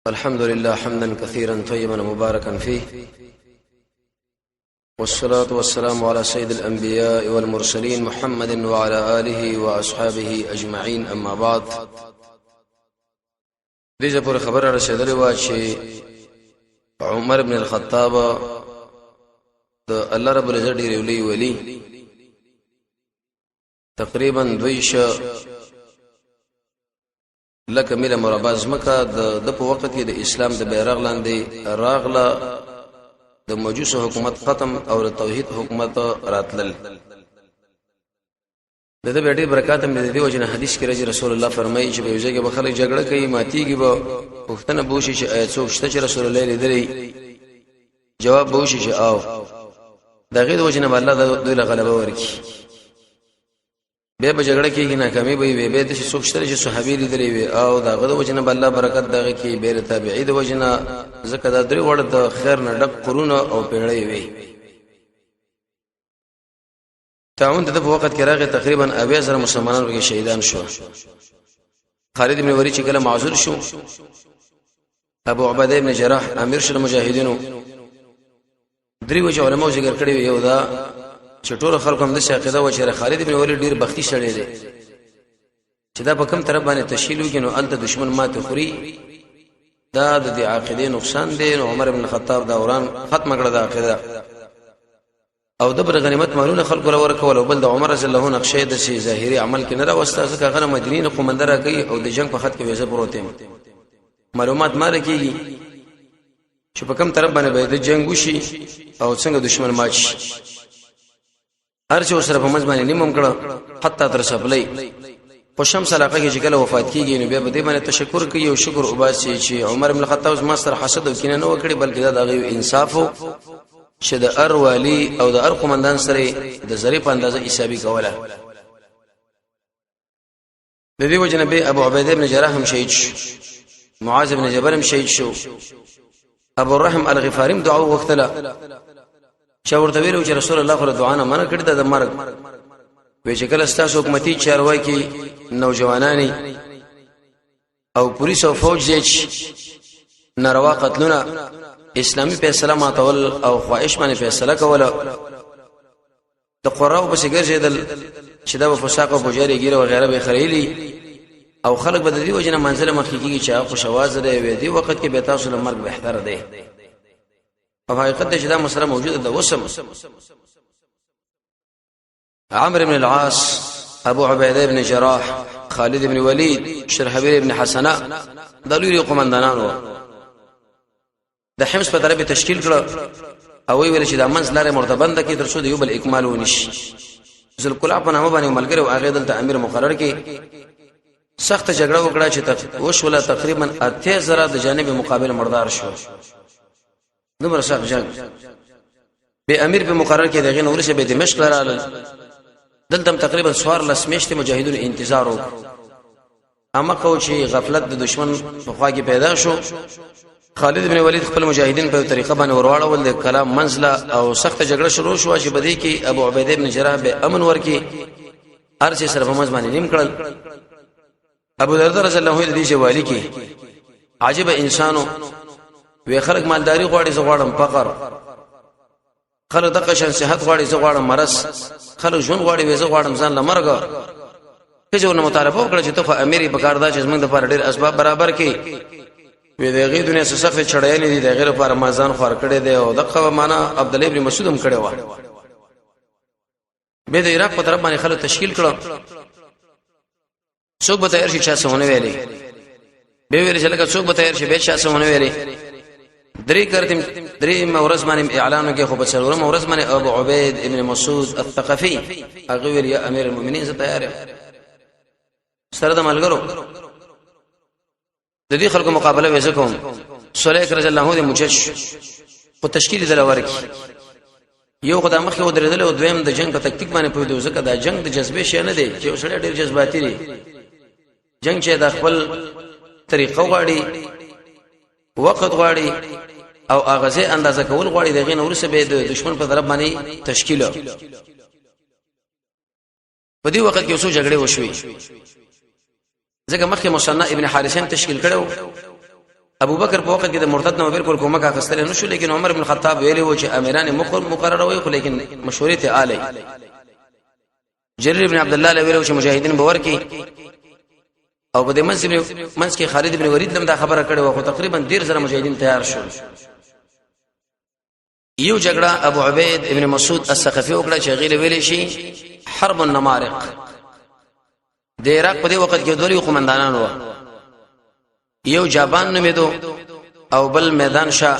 الحمد لله حمدا كثيرا طيبا مباركا فيه، والصلاة والسلام على سيد الأنبياء والمرسلين محمد وعلى آله وأصحابه أجمعين. أما بعد، دیجه پر خبر رسیدلی و چې عمر بن الخطاب د الله رب العزت ډیر ولی تقریبا 200 لکه میله مربع ځمکه د په وخت کې د اسلام د بیرغ لاندې راغله، د مجوس حکومت ختم او د توحید حکومت راتلل. د دې ډېر برکات هم د دې وجنه حدیث کې راځي، رسول الله فرمایي چې په یوځای کې به خلک جګړه کوي، ماتيږي، به پښتنه بوشي چې آیت څوک شته چې رسول الله لیدلی، جواب بوشي چې او دغه د وجنه الله دوی له غلبه ورکی، به به جګړه کېږي، ناکامي به وي، به د څوک شته چې صحابي لیدلی وي او دغه د وجنه الله برکت دغه کې بیر تابعی د وجنه زکه د درې وړ د خیر نه ډک قرون او پیړۍ وي. تعاون د په وخت کې راغی، تقریبا 20000 مسلمانان ورګه شهیدان شو. خالد بن ولید چې کله معذور شو، ابو عبیده بن جراح امیر شل مجاهدینو درې وجه علماء ذکر کړی، یو دا چې ټول خلکو هم د عقیده و چې خالد بن ولید ډیر بختی شړی دی چې دا په کوم طرف باندې تشکیل وکړي نو الته دشمن ماته خوري، دا د دې عقیده نقصان دی. نو عمر بن الخطاب دوران ختم کړه د عقیده او د بر غنیمت مالونه خلکو لور کول، او بل د عمر رضی الله عنه نقشه د شی ظاهري عمل کې نه راوسته، ځکه غره مدینه قومندره کوي او د جنگ په خط کې وځه پروتیم معلومات مال کېږي چې په کوم طرف باندې به د جنگ وشي او څنګه دشمن ماچ هر څو سره په منځ باندې نیمم کړه حتی تر سپلې په شمس علاقه کې چې کله وفات کیږي نو بیا به دې باندې تشکر کوي او شکر وباسي چې عمر بن الخطاب ما سره حسد او کینه نه وکړي، بلکې دا دغه انصاف چې د ار والی او د ار قومندان سره د زری په اندازه حسابي کوله. د دې وجه نبی ابو عبیده بن جراح هم شهید شو، معاذ بن جبل هم شهید شو، ابو الرحم الغفاري دعا وکړه چې ورته ویلو چې رسول الله خو دعا نه منع کړی د مرګ، وی چې کله ستاسو حکومتي چارواکي کې نوجوانانی او پولیس او فوج دې ناروا قتلونه اسلامي فیصله ماتول او خواهش باندې فیصله کوله، د قراو په شګر شیدل چې دا په فساق او بوجاري ګیره و غیره به خریلی او خلک به د دې وجنه منزله مخکېږي چې خو شواز لري وي، دی وخت کې به تاسو له مرګ بهتر دی. په حقیقت چې دا مسله موجوده ده. وسم عمرو بن العاص، ابو عبیده بن جراح، خالد بن ولید، شرحبیل بن حسنه د لوی قومندانانو د حمص په طرف تشکیل کړ او ویل چې د منځ لارې مرتبنده کې ترڅو د یو بل اکمال ونشي. ذل کلاب په نامه باندې ملګری او هغه دلته امیر مقرر کې سخت جګړه وکړه چې وشوله، تقریبا 8000 د جانب مقابل مردار شو. نمبر سخت جنگ به امیر په مقرر کې دغه نور شه به دمشق لرال، دلته تقریبا 14 میاشتې مجاهدون انتظار وکړ. اما کو چې غفلت د دشمن په خوا کې پیدا شو، خالد بن ولید خپل مجاهدین په طریقه باندې ورواړول، د کلام منزله او سخت جګړه شروع شو چې بدی کې ابو عبیده بن جراح به امن ورکی هر څه سره په منځ باندې نیم کړل. ابو دردا رضی الله عنه دې والی کې عجیب انسانو وی خلق مالداری غواړي، زه غواړم فقر، خلق د قشن صحت غواړي، زه غواړم مرض، خلق ژوند غواړي، زه غواړم ځان لمرګ. کله نو مطالبه وکړه چې ته خو امیر په کار دا چې زمونږ د لپاره ډېر اسباب برابر کړي، وی دغه دنیا څخه سخت چړایې دي، د غیر پر رمضان خور کړي دی او دغه معنا عبد الله ابن مسعود هم کړي و. به د عراق په طرف باندې خلک تشکیل کړه، څوک به تیار شي چې څونه ویلي، به ویل چې لکه څوک به تیار شي به چې څونه ویلي. درې مورز باندې اعلان کې خو په څلور مورز باندې ابو عبید ابن مسعود الثقفي هغه ویل یا امیر المؤمنین زه تیار یم سره د ملګرو د دې خلکو مقابله وکوم. صلیح رضی الله عنه مجش په تشکیل دل ورکی، یو خدای مخه ودرېدل او دویم د جنگ په تکتیک باندې پوهیدو، ځکه دا جنگ د جذبې شی نه دی چې وسړی ډېر جذباتي دی. جنگ چې د خپل طریقه غواړي، وخت غواړي او اغازه اندازه کول غواړي، دغه نور څه به د دشمن په طرف باندې تشکیل. په دې وخت کې اوسو جګړه وشوي، ځکه مخکې مصنع ابن حارثین تشکیل کړو ابو بکر په وخت کې د مرتد نه بالکل کومک اخستل نه شو، لیکن عمر بن الخطاب ویلی و چې امیران مقرره وي، خو لیکن مشورې ته آلی. جرير بن عبد الله له ویلو چې مجاهدین باور کې، او په دې منځ کې خالد بن ولید لم دا خبره کړې و، خو تقریبا 10 مجاهدین تیار شول. یو جګړه ابو عبید ابن مسعود الثقفي وکړه چې غیله ویلې شي حرب النمارق. د عراق په دې وخت کې دوه قومندانان و، یو جابان نومې دو او بل میدان شاه.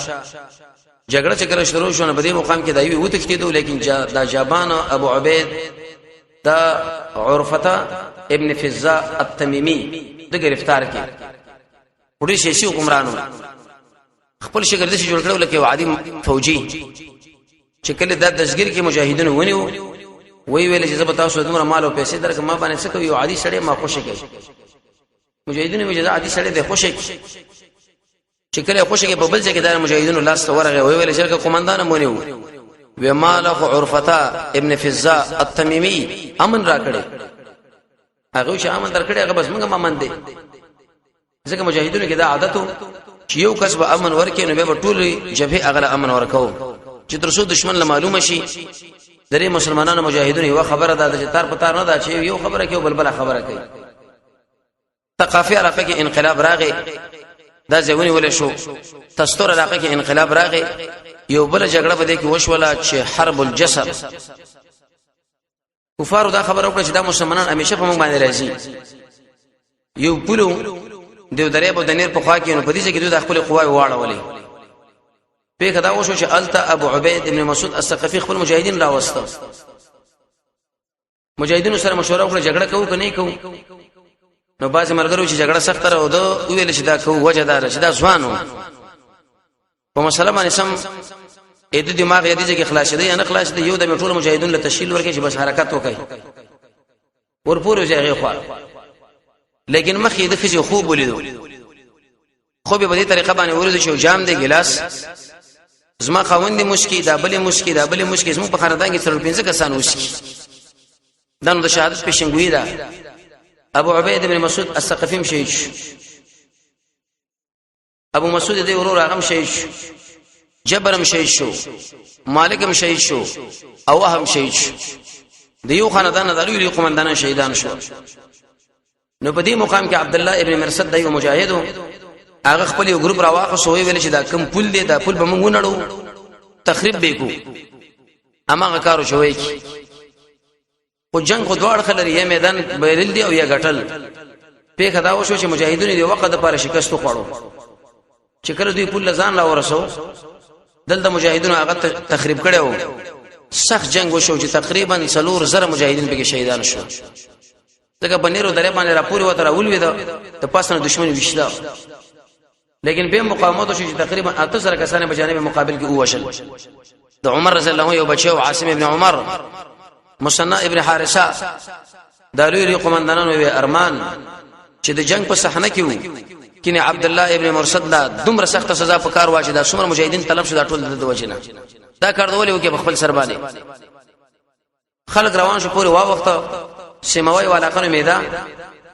جګړه چې کله شروع شو نه په دې مقام کې دایوي وته کېدو، لیکن دا جابان ابو عبید دا عرفته ابن فزا التمیمی د گرفتار کې پوری شیشي حکمرانو خپل شګر د شي جوړ کړو، لکه عادي فوجي چې کله د دشګر کې مجاهدین ونیو، وی ویل چې زه تاسو دومره مال او پیسې درکم، ما باندې څه کوي؟ یو عادي سړی ما خوشی کوي. مجاهدین وی چې عادي سړی د خوشی چې کله خوشی کې په بل ځای کې د مجاهدین الله ستورغه وی ویل چې قومندان مونیو و مالک عرفته ابن فزا التمیمی امن را کړي. هغه چې امن در کړي هغه بس موږ امن دي، ځکه مجاهدینو کې دا عادتو چې یو کس به امن ورکې نو به ټول جبهه اغله امن ورکاو، چې ترڅو دشمن له معلومه شي. درې مسلمانانو مجاهدینو یو خبره ده چې تار پتار نه ده چې یو خبره کوي بل خبره کوي. ثقافي علاقه کې انقلاب راغی، دا ځونی ولې شو. تستور علاقه کې انقلاب راغی، یو بل جګړه بده کې وشوله چې حرب الجسر. کفارو دا خبره وکړه چې دا مسلمانان همیشه په موږ باندې راځي. یو پلو دیو درې په دنیر په خوا کې نو په دې کې دوی د خپل قواي واړولې. په کدا وشو چې التا ابو عبید ابن مسعود الثقفي خپل مجاهدین راوستو. مجاهدینو سره مشوره وکړه جګړه کوو کني کوو. نو باز مرګرو چې جګړه سخت راو دو ویل چې دا کوو، وجه دا چې دا ځوانو په مسله باندې سم اې د دماغ یې دي چې خلاص دي نه خلاص دي. یو د ټول مجاهدین له تشکیل ورکړي چې بس حرکت وکړي ورپورې ځای خو، لیکن مخې د خزي خوب ولیدو. خو به دې طریقه باندې ورته شو جام دی ګلاس زما خوند مشکی دا بلې مشکی زمو په خاندان کې تر 15 کسان وشي. دا نو د شهادت پیشنګوئی ده. ابو عبید بن مسعود الثقفي شهید شو، ابو مسعود دې ورور هغه شهید شو، جبرم شهید شو، مالکم شهید شو، او هم شهید شو. د یو خاندان د لوی قومندان شهیدان شو. نو په دې مقام کې عبد الله ابن مرصد دی مجاهد، هغه خپل یو ګروپ راواخ سوې ویل چې دا کم پول دی، دا پول به موږ ونړو تخریب وکړو. اما کارو شوی کی او جنگ خو دوړ خلري یې میدان بیرل دی او یا غټل. په خدا وشو چې مجاهدونو دی وخت لپاره شکست خوړو، چې کله دوی پول ځان لا ورسو دلته مجاهدونو هغه تخریب کړو. سخت جنگ وشو چې تقریبا 4,000 مجاهدین به شهیدان شو. دغه بنیرو درې باندې را پوری وته راول وې د پاسنه دشمن وشلا، لیکن به مقاومت شو چې تقریبا 8,000 کسان په جانب مقابل کې وشل. د عمر رضی الله عنه یو بچو عاصم ابن عمر، مصنع ابن حارثه، دالوی قومندانانو وی ارمان چې د جنگ په صحنه کې وو کینه عبد الله ابن مرصد لا دومره سخت سزا په کار واچي دا څومره مجاهدین طلب شو دا ټول د وجنه دا کار دی ولې وکي په خپل سر باندې خلک روان شو پورې وا وخت سیموي علاقه میدان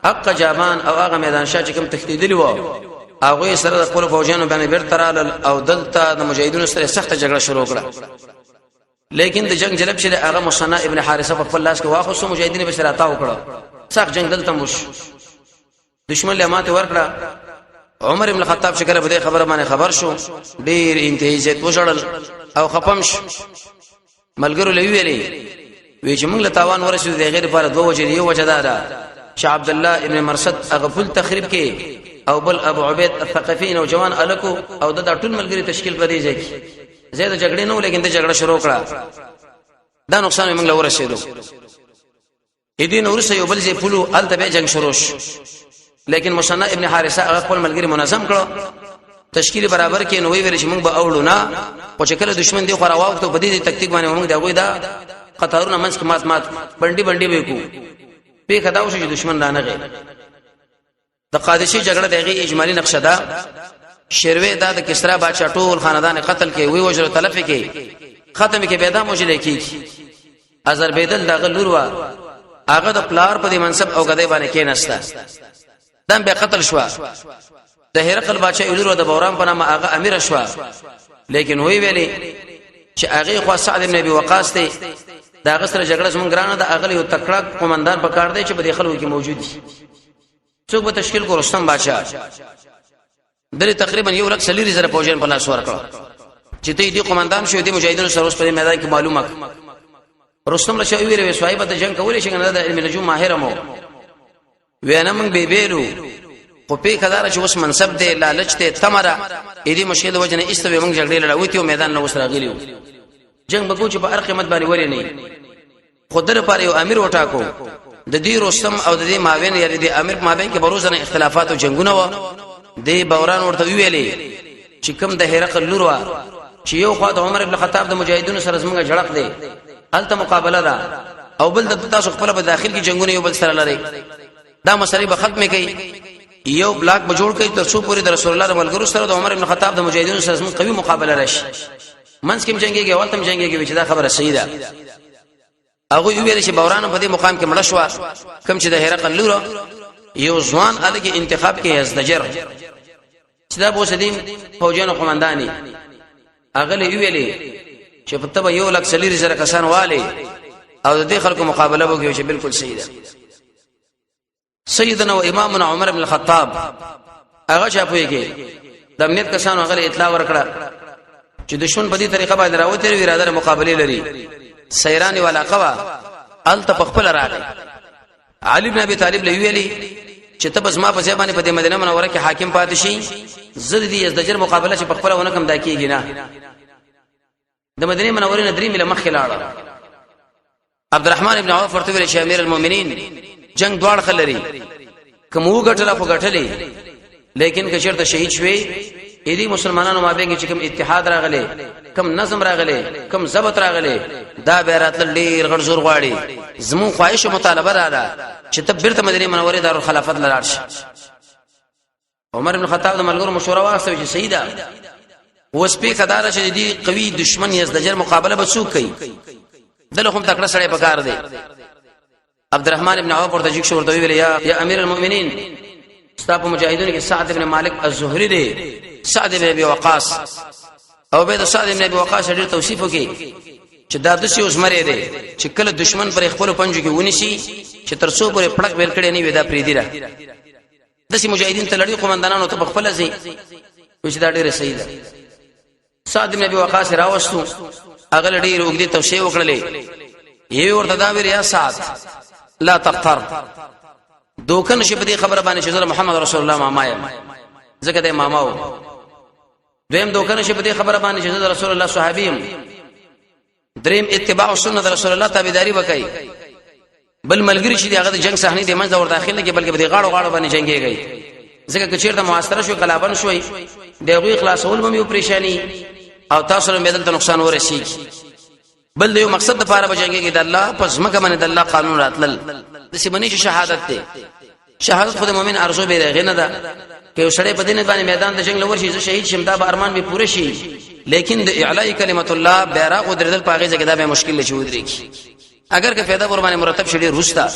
حق جابان او هغه میدان شاه چې کوم تخدیدلی وو هغه سره د خپل فوجانو باندې بیرترال او دلته د مجاهدینو سره سخت جګړه شروع کړه. لیکن د جنگ جلب شله هغه مصنع ابن حارثه په خپل لاس کې واخصو مجاهدین به سره تاو کړه. سخت جنگ دلته مش دشمن له ماته ورکړه. عمر ابن الخطاب شکر به خبره باندې خبر شو ډیر انتهاجت وشړل او خپمش ملګرو لوي ویلي وی چې موږ له تاوان ورسېد د غیر لپاره دوه وجې یو وجه ده چې عبد الله ابن مرصد هغه فل تخریب کې او بل ابو عبید الثقفي نو جوان الکو او د ټول ملګری تشکیل پدې ځای کې زیاده جګړې نه لیکن د جګړه شروع کړه دا نقصان موږ له ورسېدو. اېدین ورسې یو بل ځای پلو الته به جنگ شروع شو لیکن مصنع ابن حارثه هغه خپل ملګری منظم کړو تشکیل برابر کې نو ویل چې موږ به اوړو نه او چې کله دشمن دی خو راوخته په دې تکتیک باندې موږ دا غوي دا قطارونه منځ کې مات بندي وکړو. په خداو شي دشمن رانغه د قادشي جګړه دغه اجمالی نقشه ده. شروع دا د کسرا بادشاہ ټول خاندان قتل کې وی وجر تلف کې ختم کې پیدا موجله کې آذربایجان دغه لوروا هغه د پلار په دې منصب او غدې باندې کې نستا دم به قتل شو. د هرقل بادشاہ ولور د بوران په نامه هغه امیر شو لیکن وی ویلي چې هغه خو سعد ابن ابي وقاص ته دا غسر جګړه زمون ګرانه د اغلی او تکړه قومندان په کار دی چې په دې خلکو کې موجود دي څوک به تشکیل کو رستم بادشاہ دغه تقریبا 1,00,000 فوجین په لاس ورکړه چې دې قومندان شو دي مجاهدینو سره اوس په میدان کې معلومه رستم له شوی ویری صاحب د جنگ کولې څنګه د علم نجوم ماهر مو وینا موږ به بیرو خو په کدار چې اوس منصب دی لالچ ته تمره دې مشکل وجنه استوي موږ جګړې لړوي میدان نو وسره غلیو جنگ بکو چې په هر قیمت باندې ولې نه خدای پر یو امیر وټاکو د دې رستم او د دې ماوین یعنی د امیر مابین کې بروزنه اختلافات او جنگونه و د بوران ورته ویلې چې کوم د هرقل لور و چې یو خوا د عمر ابن خطاب د مجاهدونو سره زمونږ جړق دی الته مقابله ده او بل د تاسو خپل په داخل کې جنگونه یو بل سره لري دا مسلې به ختمه کړي یو بلاک به جوړ کړي تر څو پوری د رسول الله ملګرو سره د عمر ابن خطاب د مجاهدونو سره زموږ قوي مقابله راشي منځ کې جنگيږي اول تم جنگيږي چې دا خبره صحیح ده هغه ویل چې بوران په دې مقام کې مړ شو کوم چې د هرقل لور یو ځوان الګي انتخاب کې ازدجر چې دا بوسدین فوجانو قومنداني هغه ویلې چې په تبه 1,00,000 کسان والي او د دې خلکو مقابله وکړي چې بالکل صحیح ده سیدنا و امامنا عمر بن الخطاب هغه چا پويږي د امنیت کسانو هغه اطلاع ورکړه چې دشمن په دې طریقه باندې راوته وی اراده مقابله لري سیرانی والا قوا الته خپل راغی علي بن ابي طالب لویلی چې ته بس ما په ځای باندې په مدینه منوره کې حاکم پاتې شي زړه دې ازدجر مقابله چې په خپل ونه کم دا کیږي نه د مدینه منوره نه درې مله مخ لاړه عبدالرحمن ابن عوف ورته ویل چې امیر المؤمنین جنگ دوړ خلري کوم وګټله په ګټلې لیکن که چیرته شهید شوي اېدی مسلمانانو مابین کې کوم اتحاد راغلي کوم نظم راغلي کوم ضبط راغلي دا بیرات ډیر غړ زور غواړي زمون خواهش مطالبه رااله چې ته بیرته مدینه منوره دار الخلافت لاړ شي عمر بن خطاب د ملګرو مشوره واغسته چې سیدا اوس په قدار چې دی قوي دشمن یزدجر مقابله به څوک کوي دله هم تکړه سره پکار دی عبدالرحمن ابن عوف ورته جګ شو ورته ویل یا امیر المؤمنین استاپ مجاهدین کې سعد ابن مالک الزهري دی سعد ابن ابي وقاص او به د سعد ابن ابي وقاص ډېر توصیف وکي چې دا د سیوس مری دی چې کله دشمن پر خپل پنجو کې ونیسي چې تر څو پورې پړک ویل کړي نه وي دا پری دی را د سی مجاهدین ته لړۍ قومندانانو ته خپل ځي چې دا ډېر صحیح ده سعد ابن ابي وقاص راوستو هغه ډېر وګړي توصیه وکړلې یې ورته دا ویل یا سعد لا تختار دوکن شي په دې خبره باندې چې محمد رسول الله ماما یم زکه د ماماو دویم دوکن شي په دې خبره باندې چې رسول الله صحابیم دریم اتباع سنت رسول الله تابعداري وکړي بل ملګری چې هغه د جنگ صحنه د منځ ور داخله کې بلکې په دې غاړو غاړو باندې جنگيږي ځکه چې چیرته معاصره شو کلابن شوي دغه اخلاصول به یو پریشانی او تاسو له بدل ته نقصان ورسي بل یو مقصد لپاره بچنګي د الله پس مکه باندې د الله قانون راتل د سیمنی شهادت ته شهادت خود مؤمن ارزو به رغنه ده که سړی په دین باندې میدان د جنگ لور شي چې شهید شم دا به ارمان به پوره شي لیکن د اعلاء کلمت الله بیرغ دردل پاغه ځکه دا به مشکل شي ودرېږي اگر که پیدا ور باندې مرتب شړي روستا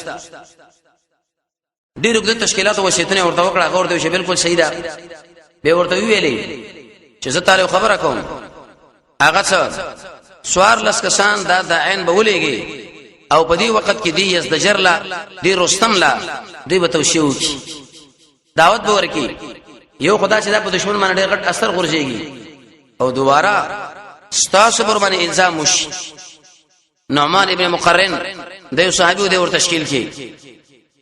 ډېر وګړي تشکیلات او وصیتونه ورته وکړه هغه ورته بالکل صحیح ده به ورته ویلې چې زه تعالی خبره کوم هغه څه سوار لس کسان دا د عین بولېږي او په دې وخت کې دی یزدجر لا دی رستم لا دی به توشیو کی دعوت به ورکی یو خدا چې دا په دشمن باندې غټ اثر غورځيږي او دوباره ستاسو پر باندې الزام وش نعمان ابن مقرن د یو صحابي د ور تشکیل کی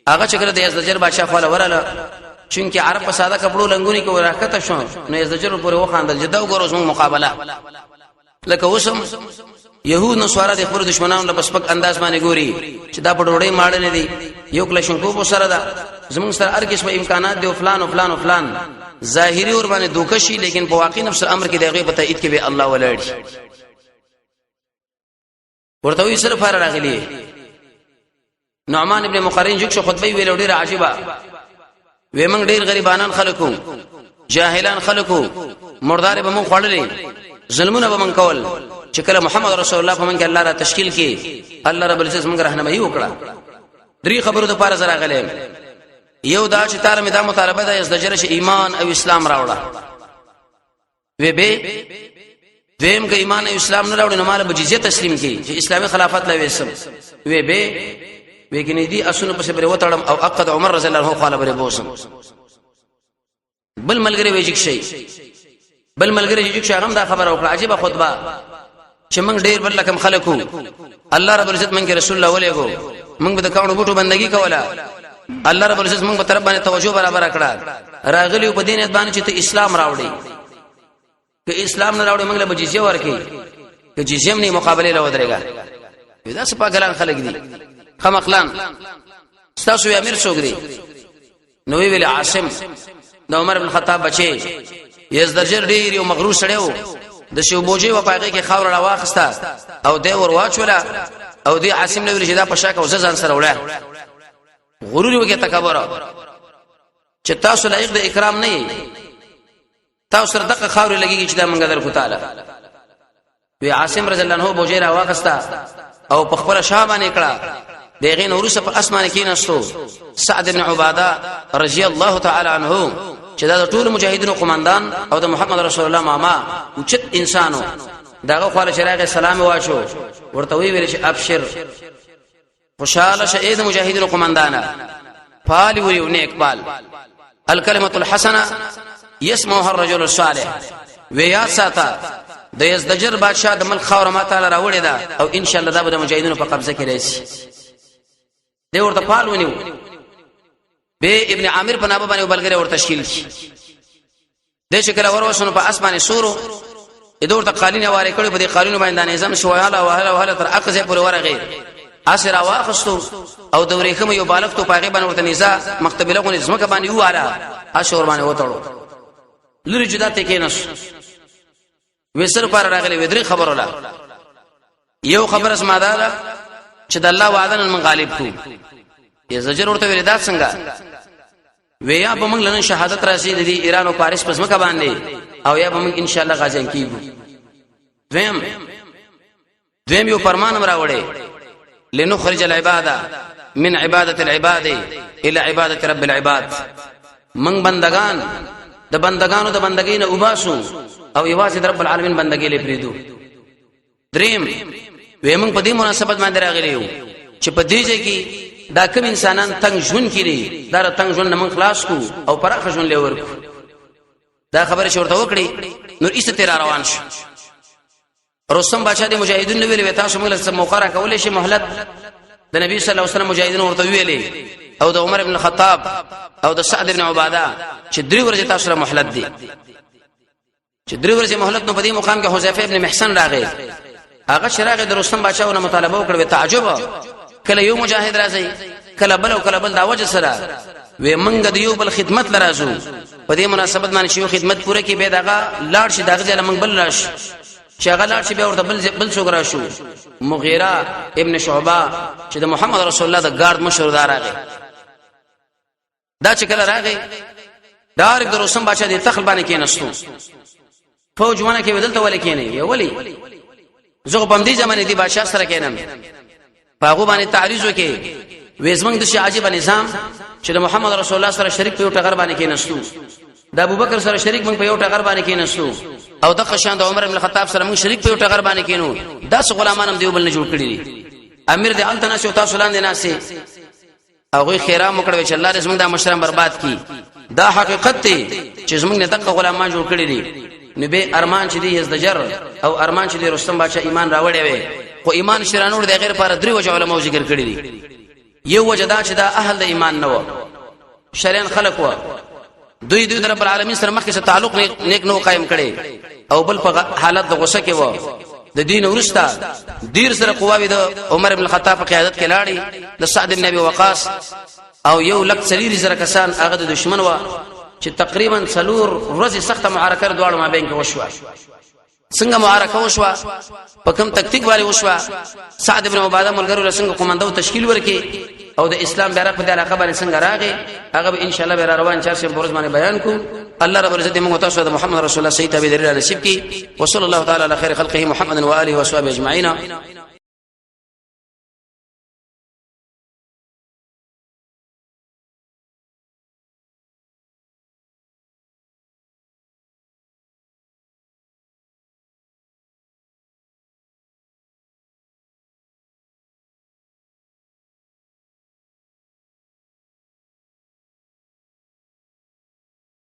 هغه چې کړه د یزدجر بادشاہ خپل وراله چونکه عرب په ساده کپړو لنګونی کې ورکته شو نو یزدجر پورې وخاندل جدا وګورو زموږ مقابله لکه وسم يهود نسوارا د خپل دشمنانو له پسپک انداز باندې ګوري چې دا په ډوړې ماړ نه دي یو کلشن کو سره دا زموږ سره هر قسمه امکانات دي او فلان او فلان او فلان ظاهري اور باندې دوکشي لیکن په واقع نفس امر کې دغه په تایید کې به الله ولاړ ورته وی سره فار راغلی نعمان ابن مقرن جوک خطبه ویل ډیره عجيبه وې موږ ډیر غریبانان خلکو جاهلان خلکو مردار به موږ خړلې ظلمونه به موږ کول چې کله محمد رسول الله په موږ الله را تشکیل کې الله رب العزت موږ راهنمایي وکړه درې خبرو د پاره زرا غلې یو دا چې تار مې دا مطالبه ده ازدجر شي ایمان او اسلام راوړه وی به دیم که ایمان او اسلام نه راوړي نو مال به جزیه تسلیم کی چې اسلامي خلافت لا وسم وی به وګنې دي اسونه په سبره وتړم او عقد عمر رضی الله عنه قال بره بوسم بل ملګری ویجک شي بل ملګری ویجک شي هغه دا خبره وکړه عجیب خطبه چې موږ ډیر بل لکم خلکو الله رب العزت موږ رسول الله ولېګو موږ به د کاونو بوټو بندگی کوله الله رب العزت موږ په طرف باندې توجه برابر کړه راغلی په دین باندې چې ته اسلام راوړي که اسلام نه راوړي موږ له جزیه ورکې که جزیه نه مقابله له ودرېګا دا څه پاګلان خلک دي خمخلان تاسو یې امیر څوګري نو ویل عاصم د عمر بن خطاب بچي یزدجر ډیر یو مغرور سړیو د شو بوجي و پاګه کې خاور را واخستا او د ور واچولا او دی عاصم نو ویل چې دا پښاک او ځان سره وړه غرور وکي تکبر چې تاسو لایق د اکرام نه یې تاسو سره دغه خاور لګیږي چې دا منګ در کو تعالی وی عاصم رضی الله عنه بوجي را واخستا او په خپل شابه نکړه دغه نورس په اسمان کې نستو سعد بن عباده رضی الله تعالی عنه چې دا ټول مجاهدینو قومندان او د محمد رسول الله ماما اوچت انسانو داغه خپل شراغه سلام واچو ورته ویل چې ابشر خوشاله شه د مجاهدینو قومندانا فال ویونه اقبال الکلمه الحسنه يسمعها الرجل الصالح ويا ساته د یزدجر بادشاہ د ملک خاور ما تعالی راوړی دا او ان شاء الله دا به د مجاهدینو په قبضه کې راشي دی ورته پال ونیو به ابن عامر په نامه باندې بلګری ور تشکیل شي د شکل ورسونو په اسمانه سورو ادور ته قالین واره کړي په دې قالینو باندې نظام شواله وهله تر اقصه پورې ورغه اثر واخستو او د ورېخم یو بالغ تو پاغه باندې ورته نزا مختبله کو نظم باندې یو اله اشور باندې وټړو لری جدا ته کې نس وسر پر راغلي ودري خبر ولا یو خبر اسماده چې د الله وعدن من غالب کو یا زجر ورته ویل دا څنګه ویا به موږ لنن شهادت راشي د ایران او پاریس پس مکه باندې او یا به موږ ان شاء الله غازیان کیږو دویم یو فرمان راوړې لنخرج العباده من عباده العباد الى عباده رب العباد من بندگان د بندگانو د بندګۍ نه وباسو او یوازې رب العالمین بندګۍ لپاره پریدو دریم وېمن په دې مناسبت باندې راغلیو چې په دې ځای کې دا کوم انسانان تنگ ژوند کړي دا تنگ ژوند نه خلاص کو او پراخ ژوند لور کو دا خبره شورته وکړي نور ایست تیر روان شو رستم بادشاہ د مجاهدین ویلې تاسو موږ له موقع را کولې شي مهلت د نبی صلی الله علیه وسلم مجاهدین ورته ویلې او د عمر ابن الخطاب او د سعد بن عباده چې درې ورځې تاسو سره مهلت دي چې درې ورځې مهلت نو په دې مقام کې حذیفه ابن محسن راغی هغه شراغ د رستم بادشاہونه مطالبه وکړه تعجب کله یو مجاهد راځي کله بل او کله بل دا وجه سره وې منګ د یو بل خدمت لرازو په دې مناسبت باندې شی خدمت پوره کې به دغه لاړ شي دغه ځل منګ بل لاش شغلار شي به ورته بل څوک راشو مغیره ابن شعبہ چې د محمد رسول الله د ګارد مشهور دار راغی دا چې کله راغی دار د رستم بادشاہ د تخل باندې کې نستو فوج ونه کې بدلته ولې کې نه یو ولی زغه په دې زمانه دی بادشاہ سره کېنم پاغو باندې تعریض وکي وېزمنګ د شي عجیب نظام چې د محمد رسول الله سره شریک په یو ټغر باندې کې نستو د ابوبکر سره شریک موږ په یو ټغر باندې کې نستو او د قشان د عمر بن الخطاب سره موږ شریک په یو ټغر باندې کې نو 10 غلامان هم دیوبل نه جوړ کړی دي امیر د التناس او تاسو لاندې ناسي هغه خیرام وکړو چې الله رسول دا مشران برباد کی دا حقیقت دی چې زموږ نه دغه غلامان جوړ کړی دي نبی ارمان چې دی یزدجر او ارمان چې دی رستم بادشاہ ایمان راوړی وي خو ایمان شرانور د غیر پر درې وجه علماء ذکر کړی دي یو وجه دا چې دا اهل د ایمان نه و شریان خلق و دوی د رب العالمین سره مخکې څه تعلق نیک نو قائم کړي او بل په حالت د غوسه کې و د دین ورستا دیر سره قواوی د عمر بن الخطاب په قیادت کې لاړی د سعد بن ابي وقاص او یو لک سلیری سره کسان هغه د دشمن و چې تقریبا څلور ورځې سخته معرکه دواړو مابین کې وشوه څنګه معرکه وشوه په کوم تکتیک باندې وشوه سعد بن عباده ملګرو څنګه قومندو تشکیل ورکي او د اسلام بیرغ په علاقه باندې څنګه راغی هغه ان شاء الله به روان 4 پورز باندې بیان کو الله رب العزت موږ تاسو د محمد رسول الله سید ابي ذر الشبکی وصلی الله تعالی علی خیر خلقه محمد و آله و صحبه اجمعین